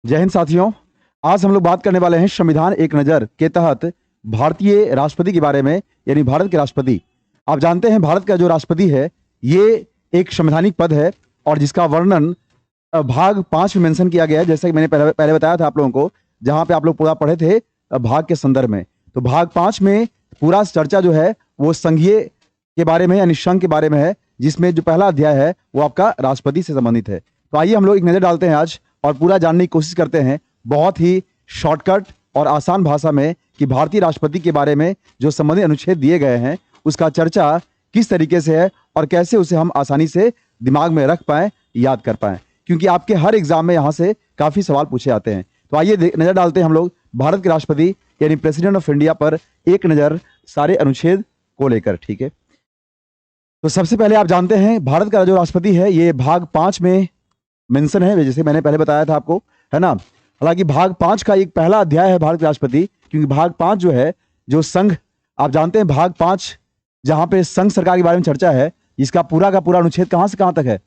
जय हिंद साथियों। आज हम लोग बात करने वाले हैं संविधान एक नज़र के तहत भारतीय राष्ट्रपति के बारे में, यानी भारत के राष्ट्रपति। आप जानते हैं भारत का जो राष्ट्रपति है ये एक संवैधानिक पद है और जिसका वर्णन भाग 5 में मेंशन किया गया है, जैसा कि मैंने पहले बताया था आप लोगों को, जहां पे आप लोग पूरा पढ़े थे भाग के संदर्भ में। तो भाग 5 में पूरा चर्चा जो है वो संघीय के बारे में, यानी संघ के बारे में है, जिसमें जो पहला अध्याय है वो आपका राष्ट्रपति से संबंधित है। तो आइए हम लोग एक नज़र डालते हैं आज और पूरा जानने की कोशिश करते हैं बहुत ही शॉर्टकट और आसान भाषा में कि भारतीय राष्ट्रपति के बारे में जो संबंधित अनुच्छेद दिए गए हैं उसका चर्चा किस तरीके से है और कैसे उसे हम आसानी से दिमाग में रख पाएं, याद कर पाएं, क्योंकि आपके हर एग्जाम में यहाँ से काफ़ी सवाल पूछे जाते हैं। तो आइए नज़र डालते हैं हम लोग भारत के राष्ट्रपति यानी प्रेसिडेंट ऑफ इंडिया पर एक नज़र सारे अनुच्छेद को लेकर। ठीक है, तो सबसे पहले आप जानते हैं भारत का जो राष्ट्रपति है ये भाग 5 में मेंशन है, जैसे मैंने पहले बताया था आपको, है ना। हालांकि भाग 5 का एक पहला अध्याय है भारत के राष्ट्रपति, क्योंकि भाग 5 जो है जो संघ, आप जानते हैं भाग 5 जहां पे संघ सरकार के बारे में चर्चा है, इसका पूरा का पूरा अनुच्छेद कहां से कहां तक है,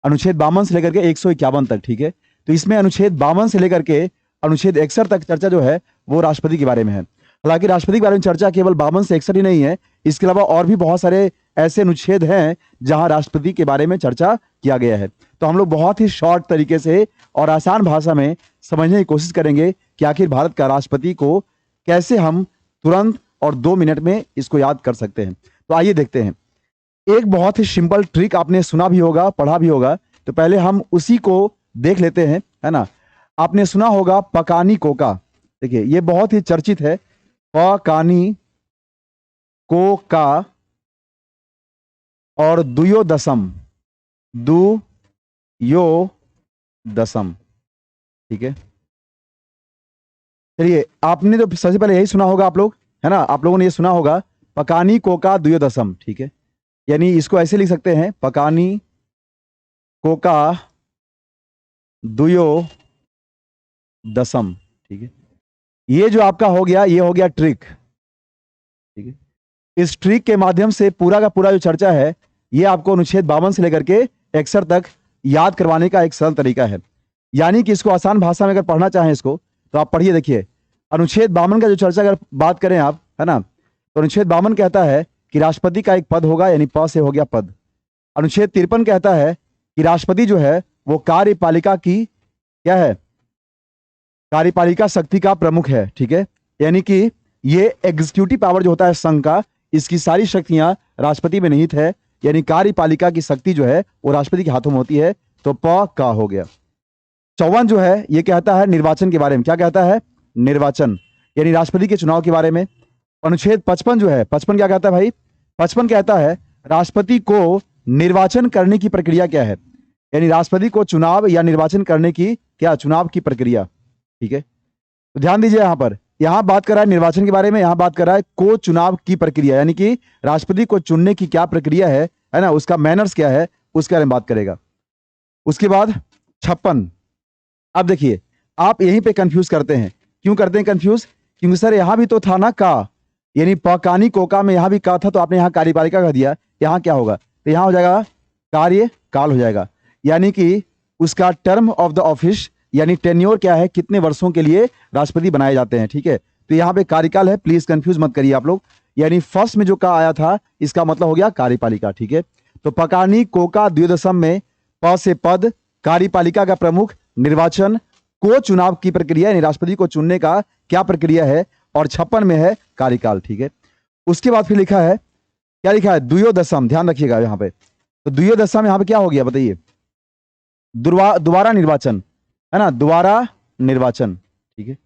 अनुच्छेद 52 से लेकर के 151 तक। ठीक है, तो इसमें अनुच्छेद 52 से लेकर के अनुच्छेद 61 तक चर्चा जो है वो राष्ट्रपति के बारे में है। हालांकि राष्ट्रपति के बारे में चर्चा केवल 52 से 61 ही नहीं है, इसके अलावा और भी बहुत सारे ऐसे अनुच्छेद हैं जहां राष्ट्रपति के बारे में चर्चा किया गया है। तो हम लोग बहुत ही शॉर्ट तरीके से और आसान भाषा में समझने की कोशिश करेंगे कि आखिर भारत का राष्ट्रपति को कैसे हम तुरंत और 2 मिनट में इसको याद कर सकते हैं। तो आइए देखते हैं। एक बहुत ही सिंपल ट्रिक आपने सुना भी होगा, पढ़ा भी होगा, तो पहले हम उसी को देख लेते हैं, है ना। आपने सुना होगा पकानी कोका। देखिए ये बहुत ही चर्चित है, पकानी कोका और दुयो दशम। ठीक है, चलिए आपने तो सबसे पहले यही सुना होगा आप लोग, है ना, आप लोगों ने ये सुना होगा पकानी कोका दुयो दशम। ठीक है, यानी इसको ऐसे लिख सकते हैं पकानी कोका दुयो दशम। ठीक है, ये जो आपका हो गया ये हो गया ट्रिक। ठीक है, इस ट्रिक के माध्यम से पूरा का पूरा जो चर्चा है ये आपको अनुच्छेद 52 से लेकर के 61 तक याद करवाने का एक सरल तरीका है। यानी कि इसको आसान भाषा में अगर पढ़ना चाहें इसको तो आप पढ़िए। देखिए अनुच्छेद 52 का जो चर्चा अगर बात करें आप, है ना, तो अनुच्छेद 52 कहता है कि राष्ट्रपति का एक पद होगा, यानी प से हो गया पद। अनुच्छेद 53 कहता है कि राष्ट्रपति जो है वो कार्यपालिका की क्या है, कार्यपालिका शक्ति का प्रमुख है। ठीक है, यानी कि ये एग्जीक्यूटिव पावर जो होता है संघ का, इसकी सारी शक्तियां राष्ट्रपति में निहित है, यानी कार्यपालिका की शक्ति जो है वो राष्ट्रपति के हाथों में होती है। तो प का हो गया। 54 जो है ये कहता है निर्वाचन के बारे में। क्या कहता है? निर्वाचन, यानी राष्ट्रपति के चुनाव के बारे में। अनुच्छेद 55 जो है, 55 क्या कहता है भाई? 55 कहता है राष्ट्रपति को निर्वाचन करने की प्रक्रिया क्या है, यानी राष्ट्रपति को चुनाव या निर्वाचन करने की क्या, चुनाव की प्रक्रिया। ठीक है, तो ध्यान दीजिए यहां पर, यहां बात कर रहा है निर्वाचन के बारे में, यहां बात कर रहा है को चुनाव की प्रक्रिया, यानी कि राष्ट्रपति को चुनने की क्या प्रक्रिया है ना, उसका मैनर्स क्या है उसके बारे में बात करेगा। उसके बाद 56। अब देखिए आप यहीं पे कंफ्यूज करते हैं, क्यों करते हैं कंफ्यूज? क्योंकि सर यहां भी तो था ना का, यानी पकानी कोका में यहां भी का था, तो आपने यहां कार्यपालिका का दिया, यहां क्या होगा? तो यहां हो जाएगा कार्यकाल हो जाएगा, यानी कि उसका टर्म ऑफ द ऑफिस, यानी टेन्योर क्या है, कितने वर्षों के लिए राष्ट्रपति बनाए जाते हैं। ठीक है, तो यहाँ पे कार्यकाल है, प्लीज कंफ्यूज मत करिए आप लोग। यानी फर्स्ट में जो का आया था इसका मतलब हो गया कार्यपालिका। ठीक है, तो पकानी कोका द्विदशम में प से पद, कार्यपालिका का प्रमुख, निर्वाचन, को चुनाव की प्रक्रिया यानी राष्ट्रपति को चुनने का क्या प्रक्रिया है, और 56 में है कार्यकाल। ठीक है, उसके बाद फिर लिखा है, क्या लिखा है? द्वियोदशम। ध्यान रखिएगा यहाँ पे, तो द्वियोदशम यहाँ पे क्या हो गया बताइए? दोबारा निर्वाचन, है ना, दोबारा निर्वाचन। ठीक है,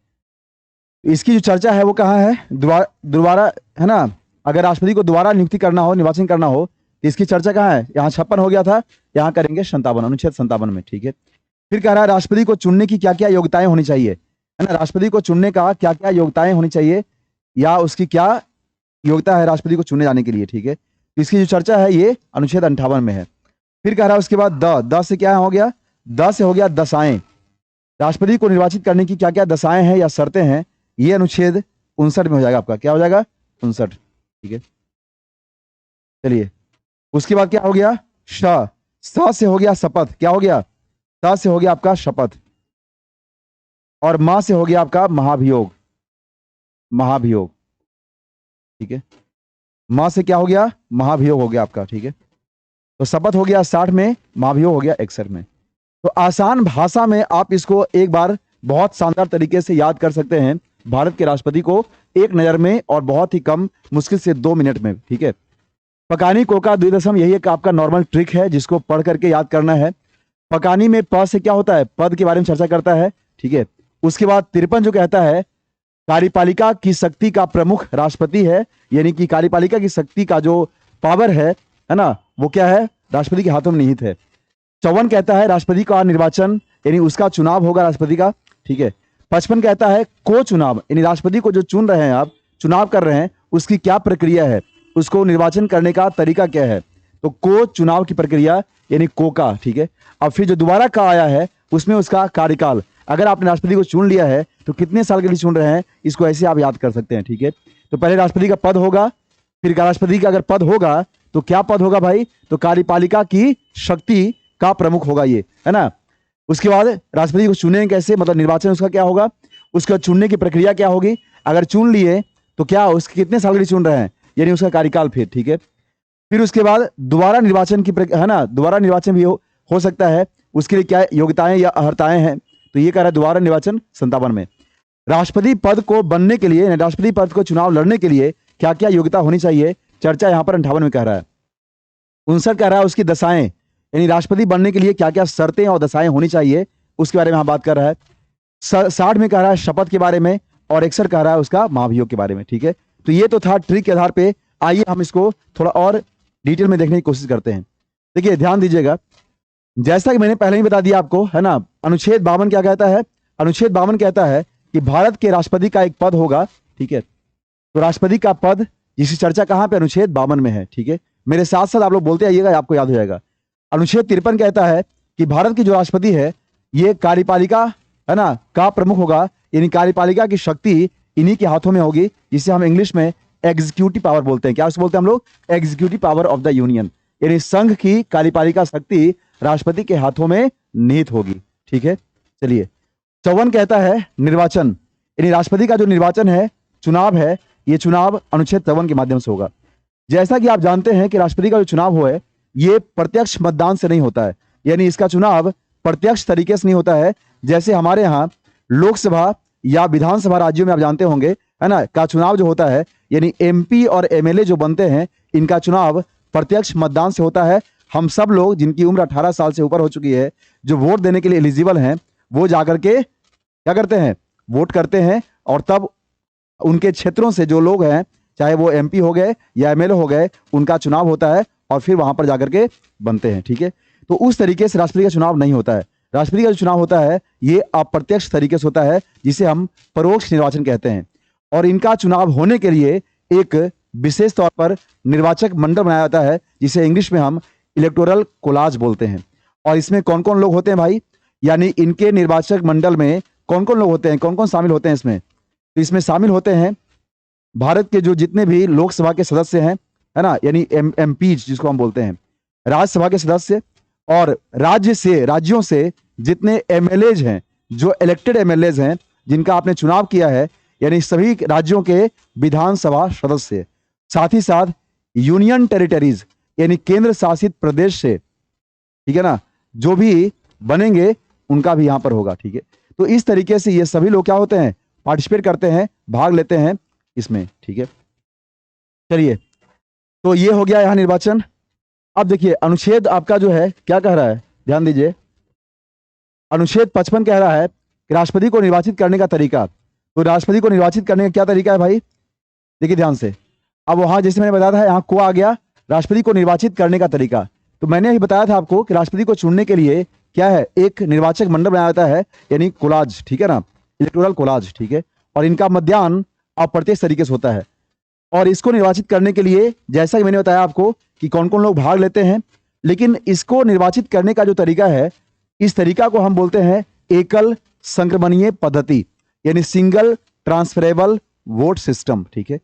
इसकी जो चर्चा है वो कहाँ है? दोबारा, है ना, अगर राष्ट्रपति को दोबारा नियुक्ति करना हो, निर्वाचन करना हो, तो इसकी चर्चा कहाँ है? यहाँ 56 हो गया था, यहाँ करेंगे 57, अनुच्छेद 57 में। ठीक है, फिर कह रहा है राष्ट्रपति को चुनने की क्या क्या योग्यताएं होनी चाहिए, है ना, राष्ट्रपति को चुनने का क्या क्या योग्यताएं होनी चाहिए, या उसकी क्या योग्यता है राष्ट्रपति को चुने जाने के लिए। ठीक है, तो इसकी जो चर्चा है ये अनुच्छेद 58 में है। फिर कह रहा है उसके बाद द से क्या हो गया? द से हो गया दशाएं, राष्ट्रपति को निर्वाचित करने की क्या क्या दशाएं हैं या शर्तें हैं, ये अनुच्छेद 59 में हो जाएगा आपका। क्या हो जाएगा? 59। ठीक है, चलिए उसके बाद क्या हो गया? श से हो गया शपथ। क्या हो गया? स से हो गया आपका शपथ। और मा से हो गया आपका महाभियोग, महाभियोग, ठीक है। मां से क्या हो गया, महाभियोग हो गया आपका, ठीक है। तो शपथ हो गया 60 में, महाभियोग हो गया 61 में। तो आसान भाषा में आप इसको एक बार बहुत शानदार तरीके से याद कर सकते हैं, भारत के राष्ट्रपति को एक नजर में और बहुत ही कम, मुश्किल से 2 मिनट में, ठीक है। पकानी कोका द्विदशम, यही एक आपका नॉर्मल ट्रिक है जिसको पढ़ करके याद करना है। पकानी में प से क्या होता है, पद के बारे में चर्चा करता है, ठीक है। उसके बाद 53 जो कहता है कार्यपालिका की शक्ति का प्रमुख राष्ट्रपति है, यानी कि कार्यपालिका की शक्ति का जो पावर है ना, वो क्या है, राष्ट्रपति के हाथों में निहित है। 54 कहता है राष्ट्रपति का निर्वाचन, यानी उसका चुनाव होगा राष्ट्रपति का, ठीक है। 55 कहता है को चुनाव, यानी राष्ट्रपति को जो चुन रहे हैं आप, चुनाव कर रहे हैं, उसकी क्या प्रक्रिया है, उसको निर्वाचन करने का तरीका क्या है। तो को चुनाव की प्रक्रिया यानी को का, ठीक है। अब फिर जो दोबारा का आया है उसमें उसका कार्यकाल, अगर आपने राष्ट्रपति को चुन लिया है तो कितने साल के लिए चुन रहे हैं, इसको ऐसे आप याद कर सकते हैं, ठीक है। तो पहले राष्ट्रपति का पद होगा, फिर राष्ट्रपति का अगर पद होगा तो क्या पद होगा भाई, तो कार्यपालिका की शक्ति का प्रमुख होगा ये, है ना। उसके बाद राष्ट्रपति को चुनेंगे कैसे, मतलब निर्वाचन उसका क्या होगा, उसका चुनने की प्रक्रिया क्या होगी, अगर चुन लिए तो क्या उसके कितने साल के लिए चुन रहे हैं, यानी उसका कार्यकाल, फिर ठीक है। फिर उसके बाद दोबारा निर्वाचन की है ना, दोबारा निर्वाचन भी हो सकता है, उसके लिए क्या योग्यताएं या अर्हताएं हैं, तो ये कह रहा है दोबारा निर्वाचन 57 में। राष्ट्रपति पद को बनने के लिए, राष्ट्रपति पद को चुनाव लड़ने के लिए क्या क्या योग्यता होनी चाहिए, चर्चा यहाँ पर 58 में कह रहा है। 59 कह रहा है उसकी दशाएं, यानी राष्ट्रपति बनने के लिए क्या क्या शर्तें और दशाएं होनी चाहिए, उसके बारे में हम बात कर रहा है। 60 में कह रहा है शपथ के बारे में, और 61 कह रहा है उसका महाभियोग के बारे में, ठीक है। तो ये तो था ट्रिक के आधार पे, आइए हम इसको थोड़ा और डिटेल में देखने की कोशिश करते हैं। देखिए ध्यान दीजिएगा, जैसा कि मैंने पहले ही बता दिया आपको, है ना, अनुच्छेद 52 क्या कहता है, अनुच्छेद 52 कहता है कि भारत के राष्ट्रपति का एक पद होगा, ठीक है। तो राष्ट्रपति का पद जिसकी चर्चा कहां पे, अनुच्छेद 52 में है, ठीक है। मेरे साथ साथ आप लोग बोलते आइएगा, आपको याद हो जाएगा। अनुच्छेद 53 कहता है कि भारत की जो राष्ट्रपति है ये कार्यपालिका, है ना, का प्रमुख होगा, यानी कार्यपालिका की शक्ति इन्हीं के हाथों में होगी, जिसे हम इंग्लिश में एग्जीक्यूटिव पावर बोलते हैं। क्या उसको बोलते हैं हम लोग, executive power of the union, यानी संघ की कार्यपालिका शक्ति राष्ट्रपति के हाथों में निहित होगी, ठीक है। चलिए 54 कहता है निर्वाचन, यानी राष्ट्रपति का जो निर्वाचन है, चुनाव है, ये चुनाव अनुच्छेद 54 के माध्यम से होगा। जैसा कि आप जानते हैं कि राष्ट्रपति का जो चुनाव हो है ये प्रत्यक्ष मतदान से नहीं होता है, यानी इसका चुनाव प्रत्यक्ष तरीके से नहीं होता है, जैसे हमारे यहाँ लोकसभा या विधानसभा राज्यों में आप जानते होंगे, है ना, का चुनाव जो होता है, यानी एमपी और एमएलए जो बनते हैं, इनका चुनाव प्रत्यक्ष मतदान से होता है। हम सब लोग जिनकी उम्र 18 साल से ऊपर हो चुकी है, जो वोट देने के लिए एलिजिबल हैं, वो जाकर के क्या करते हैं, वोट करते हैं, और तब उनके क्षेत्रों से जो लोग हैं, चाहे वो एमपी हो गए या एमएलए हो गए, उनका चुनाव होता है और फिर वहां पर जाकर के बनते हैं, ठीक है। तो उस तरीके से राष्ट्रपति का चुनाव नहीं होता है। राष्ट्रपति का जो चुनाव होता है ये अप्रत्यक्ष तरीके से होता है, जिसे हम परोक्ष निर्वाचन कहते हैं। और इनका चुनाव होने के लिए एक विशेष तौर पर निर्वाचक मंडल बनाया जाता है, जिसे इंग्लिश में हम इलेक्टोरल कोलाज बोलते हैं। और इसमें कौन कौन लोग होते हैं भाई, यानी इनके निर्वाचक मंडल में कौन कौन लोग होते हैं, कौन कौन शामिल होते हैं इसमें, तो इसमें शामिल होते हैं भारत के जो जितने भी लोकसभा के सदस्य हैं, है ना, यानी एमपीज जिसको हम बोलते हैं, राज्यसभा के सदस्य, और राज्यों से जितने एमएलएज हैं, जो इलेक्टेड एमएलएज हैं, जिनका आपने चुनाव किया है, यानी सभी राज्यों के विधानसभा सदस्य, साथ ही साथ यूनियन टेरिटरीज यानी केंद्र शासित प्रदेश से, ठीक है ना, जो भी बनेंगे उनका भी यहां पर होगा, ठीक है। तो इस तरीके से ये सभी लोग क्या होते हैं, पार्टिसिपेट करते हैं, भाग लेते हैं इसमें, ठीक है। चलिए तो ये हो गया यहां निर्वाचन। अब देखिए अनुच्छेद आपका जो है क्या कह रहा है, ध्यान दीजिए। अनुच्छेद 55 कह रहा है कि राष्ट्रपति को निर्वाचित करने का तरीका। तो राष्ट्रपति को निर्वाचित करने का क्या तरीका है भाई, देखिए ध्यान से। अब वहां जैसे मैंने बताया था, यहाँ को आ गया, राष्ट्रपति को निर्वाचित करने का तरीका। तो मैंने अभी बताया था आपको कि राष्ट्रपति को चुनने के लिए क्या है, एक निर्वाचक मंडल बनाया जाता है, यानी कोलाज, ठीक है ना, इलेक्टोरल कोलाज, ठीक है। और इनका मतदान अप्रत्यक्ष तरीके से होता है। और इसको निर्वाचित करने के लिए जैसा कि मैंने बताया आपको कि कौन कौन लोग भाग लेते हैं, लेकिन इसको निर्वाचित करने का जो तरीका है, इस तरीका को हम बोलते हैं एकल संक्रमणीय पद्धति, यानी सिंगल ट्रांसफरेबल वोट सिस्टम, ठीक है।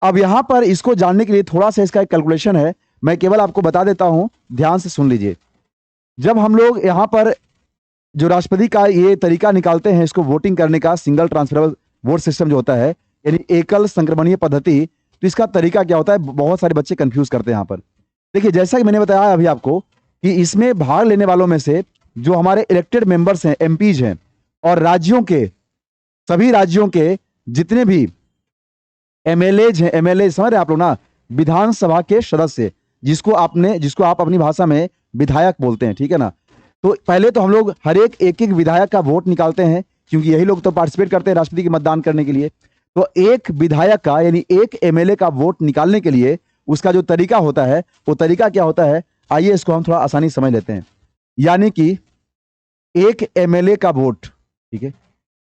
अब यहां पर इसको जानने के लिए थोड़ा सा इसका एक कैलकुलेशन है, मैं केवल आपको बता देता हूं, ध्यान से सुन लीजिए। जब हम लोग यहां पर जो राष्ट्रपति का ये तरीका निकालते हैं इसको वोटिंग करने का, सिंगल ट्रांसफरेबल वोट सिस्टम जो होता है, यानी एकल संक्रमणीय पद्धति, तो इसका तरीका क्या होता है, बहुत सारे बच्चे कंफ्यूज करते हैं यहाँ पर। देखिए, जैसा कि मैंने बताया अभी आपको कि इसमें भाग लेने वालों में से जो हमारे इलेक्टेड मेंबर्स हैं, एमपीज हैं, और राज्यों के, सभी राज्यों के जितने भी एमएलएज हैं, एमएलए समझ रहे हैं आप लोग ना, विधानसभा के सदस्य, जिसको आप अपनी भाषा में विधायक बोलते हैं, ठीक है ना। तो पहले तो हम लोग हर एक एक विधायक का वोट निकालते हैं, क्योंकि यही लोग तो पार्टिसिपेट करते हैं राष्ट्रपति के मतदान करने के लिए। तो एक विधायक का यानी एक एमएलए का वोट निकालने के लिए उसका जो तरीका होता है, वो तरीका क्या होता है, आइए इसको हम थोड़ा आसानी समझ लेते हैं। यानी कि एक एमएलए का वोट, ठीक है,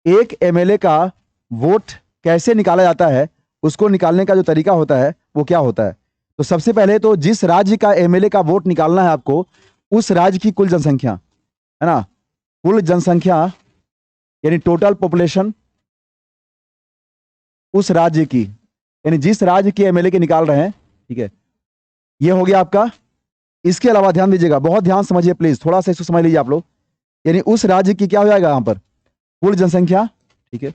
एक एमएलए का वोट कैसे निकाला जाता है, उसको निकालने का जो तरीका होता है वो क्या होता है। तो सबसे पहले तो जिस राज्य का एमएलए का वोट निकालना है आपको, उस राज्य की कुल जनसंख्या, है ना, कुल जनसंख्या यानी टोटल पॉपुलेशन उस राज्य की, यानी जिस राज्य के एमएलए के निकाल रहे हैं, ठीक है, ये हो गया आपका। इसके अलावा ध्यान दीजिएगा, बहुत ध्यान समझिए प्लीज, थोड़ा सा इसको समझ लीजिए आप लोग। यानी उस राज्य की क्या हो जाएगा यहां पर, कुल जनसंख्या, ठीक है।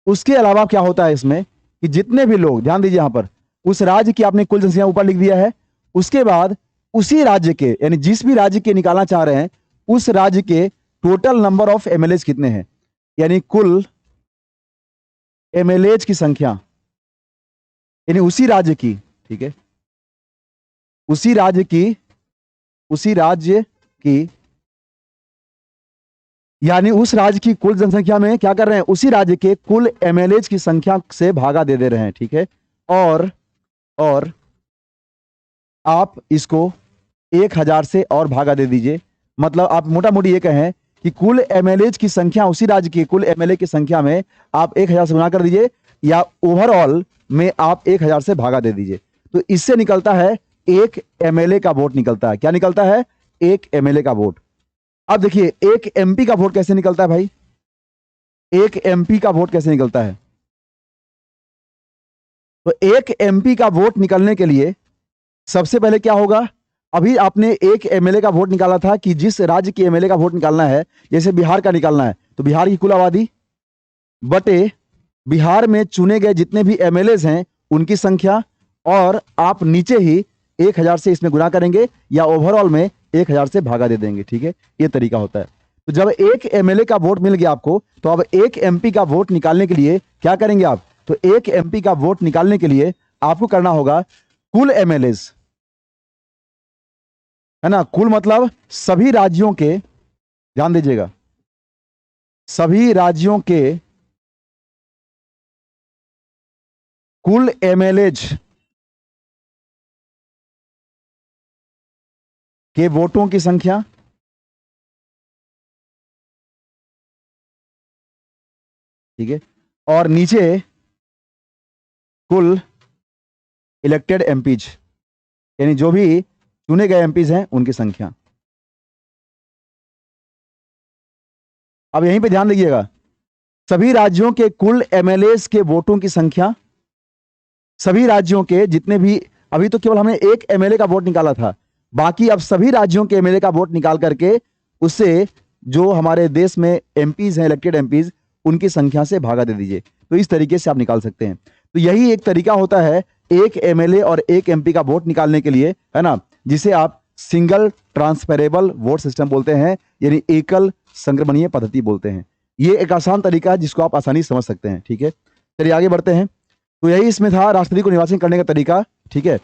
उसके अलावा क्या होता है इसमें कि जितने भी लोग, ध्यान दीजिए यहां पर, उस राज्य की आपने कुल जनसंख्या ऊपर लिख दिया है। उसके बाद उसी राज्य के, यानी जिस भी राज्य के निकालना चाह रहे हैं, उस राज्य के टोटल नंबर ऑफ एमएलए कितने हैं, यानी कुल एमएलए की संख्या, यानी उसी राज्य की, ठीक है, उसी राज्य की, यानी उस राज्य की कुल जनसंख्या में क्या कर रहे हैं, उसी राज्य के कुल एमएलए की संख्या से भागा दे रहे हैं, ठीक है। और आप इसको 1000 से और भागा दे दीजिए। मतलब आप मोटा मोटी ये कहें कि कुल एमएलए की संख्या, उसी राज्य की कुल एमएलए की संख्या में आप 1000 से गुणा कर दीजिए, या ओवरऑल में आप 1000 से भागा दे दीजिए। तो इससे निकलता है एक एमएलए का वोट निकलता है। क्या निकलता है, एक एमएलए का वोट। अब देखिए एक एमपी का वोट कैसे निकलता है भाई, एक एमपी का वोट कैसे निकलता है। तो एक एमपी का वोट निकलने के लिए सबसे पहले क्या होगा, अभी आपने एक एमएलए का वोट निकाला था कि जिस राज्य के एमएलए का वोट निकालना है, जैसे बिहार का निकालना है, तो बिहार की कुल आबादी बटे बिहार में चुने गए जितने भी एमएलए हैं उनकी संख्या, और आप नीचे ही 1000 से इसमें गुणा करेंगे, या ओवरऑल में 1000 से भागा दे देंगे, ठीक है। ये तरीका होता है। तो जब एक एमएलए का वोट मिल गया आपको, तो अब एक एमपी का वोट निकालने के लिए क्या करेंगे आप, तो एक एमपी का वोट निकालने के लिए आपको करना होगा कुल एमएलए, है ना, कुल मतलब सभी राज्यों के, ध्यान दीजिएगा, सभी राज्यों के कुल एमएलए के वोटों की संख्या, ठीक है, और नीचे कुल इलेक्टेड एमपीज, यानी जो भी चुने गए एमपीज हैं उनकी संख्या। अब यहीं पे ध्यान दीजिएगा, सभी राज्यों के कुल एमएलए के वोटों की संख्या, सभी राज्यों के जितने भी, अभी तो केवल हमने एक एमएलए का वोट निकाला था, बाकी अब सभी राज्यों के एमएलए का वोट निकाल करके उससे जो हमारे देश में एमपीज हैं, इलेक्टेड एमपीज, उनकी संख्या से भागा दे दीजिए। तो इस तरीके से आप निकाल सकते हैं। तो यही एक तरीका होता है एक एमएलए और एक एमपी का वोट निकालने के लिए, है ना, जिसे आप सिंगल ट्रांसफरेबल वोट सिस्टम बोलते हैं, यानी एकल संक्रमणीय पद्धति बोलते हैं। ये एक आसान तरीका है जिसको आप आसानी से समझ सकते हैं, ठीक है। चलिए आगे बढ़ते हैं। तो यही इसमें था राष्ट्रपति को निर्वाचित करने का तरीका, ठीक है।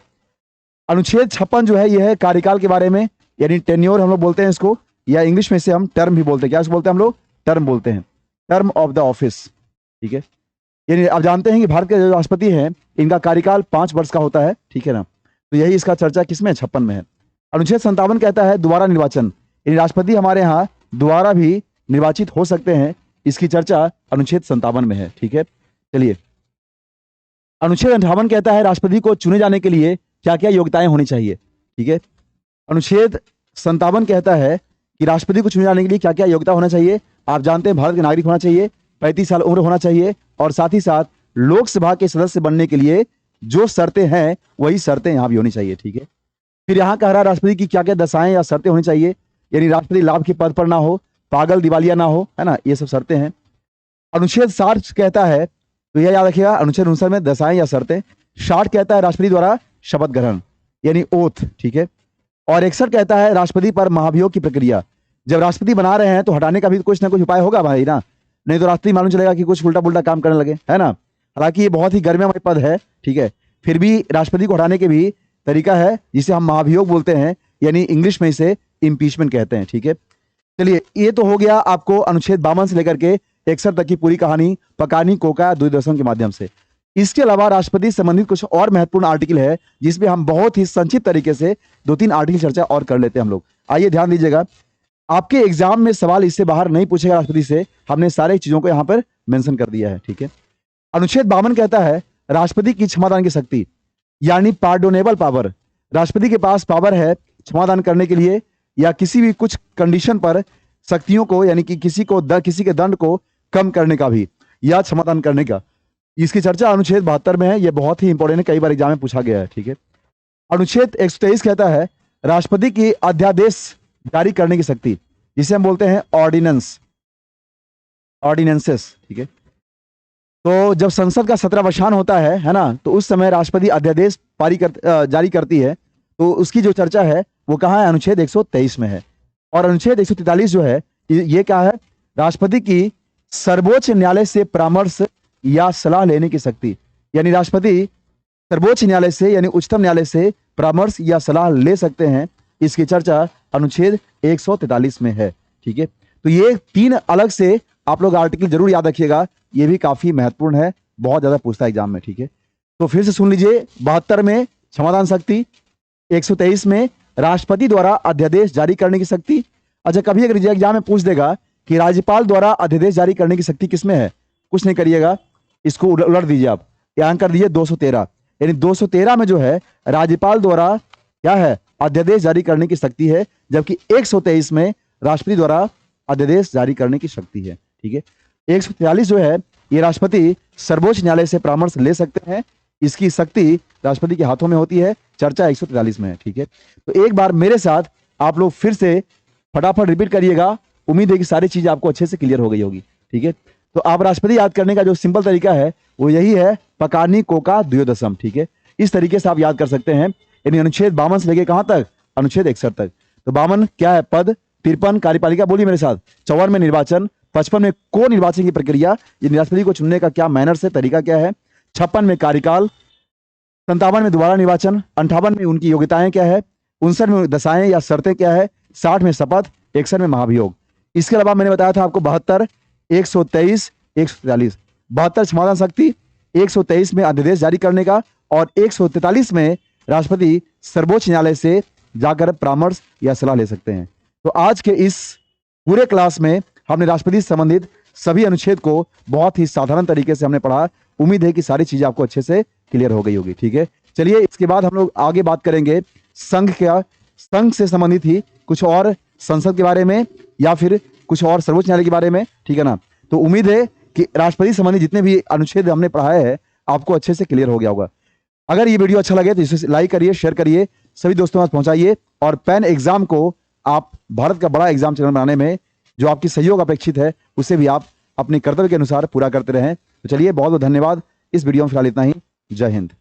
अनुच्छेद 56 जो है यह है कार्यकाल के बारे में, यानी टेन्योर हम लोग बोलते हैं इसको, या इंग्लिश में से हम टर्म भी बोलते हैं। क्या इसको बोलते हैं हम लोग, टर्म बोलते हैं, टर्म ऑफ द ऑफिस, ठीक है। यानी आप जानते हैं कि भारत के जो राष्ट्रपति हैं इनका कार्यकाल 5 वर्ष का होता है, ठीक है ना। तो यही इसका चर्चा किसमें, 56 में है। अनुच्छेद 57 कहता है दोबारा निर्वाचन, यानी राष्ट्रपति हमारे यहाँ दोबारा भी निर्वाचित हो सकते हैं। इसकी चर्चा अनुच्छेद 57 में है, ठीक है। चलिए, अनुच्छेद 58 कहता है राष्ट्रपति को चुने जाने के लिए क्या क्या योग्यताएं होनी चाहिए, ठीक है। अनुच्छेद 57 कहता है कि राष्ट्रपति को चुने जाने के लिए क्या क्या योग्यता होना चाहिए। आप जानते हैं भारत के नागरिक होना चाहिए, 35 साल उम्र होना चाहिए, और साथ ही साथ लोकसभा के सदस्य बनने के लिए जो शर्तें हैं वही शर्तें यहाँ भी होनी चाहिए, ठीक है। फिर यहाँ कह रहा है राष्ट्रपति की क्या क्या दशाएं या शर्तें होनी चाहिए। यानी राष्ट्रपति लाभ के पद पर ना हो, पागल दिवालिया ना हो, है ना, ये सब शर्तें हैं। अनुच्छेद 60 कहता है, तो यह याद रखिएगा, अनुच्छेद 59 में दशाएं या शर्तें। 60 कहता है राष्ट्रपति द्वारा शपथ ग्रहण यानी ओथ, ठीक है। और 61 कहता है राष्ट्रपति पर महाभियोग की प्रक्रिया। जब राष्ट्रपति बना रहे हैं तो हटाने का भी कुछ ना कुछ उपाय होगा भाई ना, नहीं तो राष्ट्रपति मालूम चलेगा कि कुछ उल्टा पुल्टा काम करने लगे, है ना। हालांकि ये बहुत ही गर्म्यमय पद है, ठीक है, फिर भी राष्ट्रपति को हटाने के भी तरीका है, जिसे हम महाभियोग बोलते हैं, यानी इंग्लिश में इसे इम्पीचमेंट कहते हैं, ठीक है। चलिए, ये तो हो गया आपको अनुच्छेद 52 से लेकर के 61 तक की पूरी कहानी पकानी कोका दूरदर्शन के माध्यम से। इसके अलावा राष्ट्रपति से संबंधित कुछ और महत्वपूर्ण आर्टिकल है, जिसमें हम बहुत ही संक्षिप्त तरीके से 2-3 आर्टिकल चर्चा और कर लेते हैं हम लोग। आइए ध्यान दीजिएगा, आपके एग्जाम में सवाल इससे बाहर नहीं पूछेगा राष्ट्रपति से, हमने सारे चीजों को यहां पर मेंशन कर दिया है, ठीक है। अनुच्छेद 52 कहता है राष्ट्रपति की क्षमादान की शक्ति, यानी पार्डोनेबल पावर। राष्ट्रपति के पास पावर है क्षमादान करने के लिए, या किसी भी कुछ कंडीशन पर शक्तियों को, यानी कि किसी के दंड को कम करने का भी, या क्षमादान करने का। इसकी चर्चा अनुच्छेद 72 में है, यह बहुत ही इंपॉर्टेंट है, कई बार एग्जाम में पूछा गया है, ठीक है। अनुच्छेद 123 कहता है राष्ट्रपति की अध्यादेश जारी करने की शक्ति, जिसे हम बोलते हैं ऑर्डिनेंसेस, ठीक है। तो जब संसद का 17वां होता है ना, तो उस समय राष्ट्रपति अध्यादेश जारी करती है, तो उसकी जो चर्चा है वो कहाँ है, अनुच्छेद 123 में है। और अनुच्छेद 143 जो है, ये क्या है, राष्ट्रपति की सर्वोच्च न्यायालय से परामर्श या सलाह लेने की शक्ति, यानी राष्ट्रपति सर्वोच्च न्यायालय से, यानी उच्चतम न्यायालय से परामर्श या सलाह ले सकते हैं। इसकी चर्चा अनुच्छेद 143 में है, ठीक है। तो ये 3 अलग से आप लोग आर्टिकल जरूर याद रखिएगा, ये भी काफी महत्वपूर्ण है, बहुत ज्यादा पूछता है एग्जाम में, ठीक है। तो फिर से सुन लीजिए, 72 में क्षमादान शक्ति, 123 में राष्ट्रपति द्वारा अध्यादेश जारी करने की शक्ति। अच्छा, कभी अगर एग्जाम में पूछ देगा कि राज्यपाल द्वारा अध्यादेश जारी करने की शक्ति किसमें है, कुछ नहीं करिएगा, इसको उलट दीजिए आप, यहाँ कर दीजिए 213, यानी 213 में जो है राज्यपाल द्वारा क्या है, अध्यादेश जारी करने की शक्ति है, जबकि 123 में राष्ट्रपति द्वारा अध्यादेश जारी करने की शक्ति है, ठीक है। 143 जो है, ये राष्ट्रपति सर्वोच्च न्यायालय से परामर्श ले सकते हैं, इसकी शक्ति राष्ट्रपति के हाथों में होती है, चर्चा 143 में है, ठीक है। तो एक बार मेरे साथ आप लोग फिर से फटाफट रिपीट करिएगा, उम्मीद है कि सारी चीजें आपको अच्छे से क्लियर हो गई होगी, ठीक है। तो आप राष्ट्रपति याद करने का जो सिंपल तरीका है वो यही है, पकानी कोका द्योदशम, ठीक है। इस तरीके से आप याद कर सकते हैं, यानी अनुच्छेद 52 से लेके कहां तक, अनुच्छेद 61 तक। तो 52 क्या है, पद। 53 कार्यपालिका, बोलिए मेरे साथ। 54 में निर्वाचन। 55 में को निर्वाचन की प्रक्रिया, ये राष्ट्रपति को चुनने का क्या मैनर्स है, तरीका क्या है। 56 में कार्यकाल। 57 में दोबारा निर्वाचन। 58 में उनकी योग्यताएं क्या है। 59 में दशाएं या शर्तें क्या है। 60 में शपथ। 61 में महाभियोग। इसके अलावा मैंने बताया था आपको 72, 123, 143। 72 क्षमादान शक्ति, 123 में अध्यादेश जारी करने का, और 143 में राष्ट्रपति सर्वोच्च न्यायालय से जाकर परामर्श या सलाह ले सकते हैं। तो आज के इस पूरे क्लास में हमने राष्ट्रपति से संबंधित सभी अनुच्छेद को बहुत ही साधारण तरीके से हमने पढ़ा। उम्मीद है कि सारी चीजें आपको अच्छे से क्लियर हो गई होगी, ठीक है। चलिए, इसके बाद हम लोग आगे बात करेंगे संघ से संबंधित ही कुछ और, संसद के बारे में या फिर कुछ और सर्वोच्च न्यायालय के बारे में, ठीक है ना। तो उम्मीद है कि राष्ट्रपति संबंधी जितने भी अनुच्छेद हमने पढ़ाए हैं आपको अच्छे से क्लियर हो गया होगा। अगर ये वीडियो अच्छा लगे तो इसे लाइक करिए, शेयर करिए, सभी दोस्तों के पास पहुंचाइए, और पैन एग्जाम को आप भारत का बड़ा एग्जाम चैनल बनाने में जो आपकी सहयोग अपेक्षित है उसे भी आप अपने कर्तव्य के अनुसार पूरा करते रहें। तो चलिए, बहुत बहुत धन्यवाद। इस वीडियो में फिलहाल इतना ही। जय हिंद।